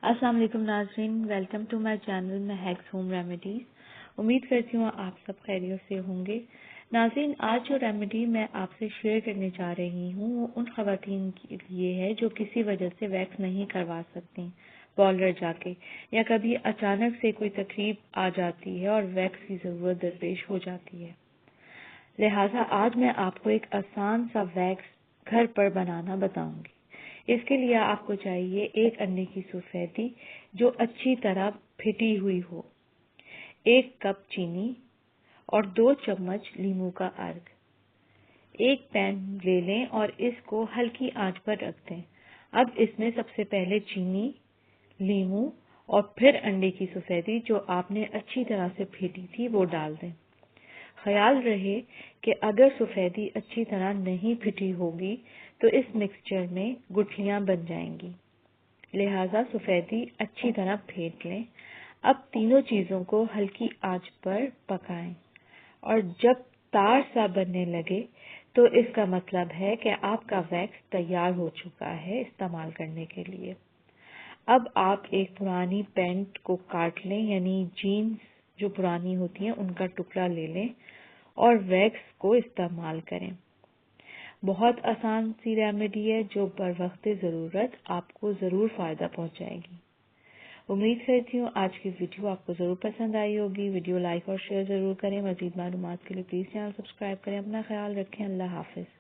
السلام علیکم ناظرین، welcome to my channel Mehak's home remedies. امید کرتی ہوں آپ سب خیریت سے ہوں گے۔ ناظرین، آج جو ریمیڈی میں آپ سے شیئر کرنے جا رہی ہوں وہ ان خواتین کے لیے ہے جو کسی وجہ سے ویکس نہیں کروا سکتی پارلر جا کے، یا کبھی اچانک سے کوئی تقریب آ جاتی ہے اور ویکس کی ضرورت درپیش ہو جاتی ہے۔ لہٰذا آج میں آپ کو ایک آسان سا ویکس گھر پر بنانا بتاؤں گی۔ اس کے لیے آپ کو چاہیے ایک انڈے کی سفیدی جو اچھی طرح پھٹی ہوئی ہو، 1 کپ چینی اور 2 چمچ لیموں کا عرق۔ ایک پین لے لیں اور اس کو ہلکی آنچ پر رکھ دیں۔ اب اس میں سب سے پہلے چینی، لیموں اور پھر انڈے کی سفیدی جو آپ نے اچھی طرح سے پھیٹی تھی وہ ڈال دیں۔ خیال رہے کہ اگر سفیدی اچھی طرح نہیں پھٹی ہوگی تو اس مکسچر میں گٹھلیاں بن جائیں گی، لہٰذا سفیدی اچھی طرح پھیٹ لیں۔ اب تینوں چیزوں کو ہلکی آنچ پر پکائیں اور جب تار سا بننے لگے تو اس کا مطلب ہے کہ آپ کا ویکس تیار ہو چکا ہے استعمال کرنے کے لیے۔ اب آپ ایک پرانی پینٹ کو کاٹ لیں، یعنی جینز جو پرانی ہوتی ہیں ان کا ٹکڑا لے لیں اور ویکس کو استعمال کریں۔ بہت آسان سی ریمیڈی ہے جو بر وقت ضرورت آپ کو ضرور فائدہ پہنچائے گی۔ امید کرتی ہوں آج کی ویڈیو آپ کو ضرور پسند آئی ہوگی۔ ویڈیو لائک اور شیئر ضرور کریں۔ مزید معلومات کے لیے پلیز چینل سبسکرائب کریں۔ اپنا خیال رکھیں۔ اللہ حافظ۔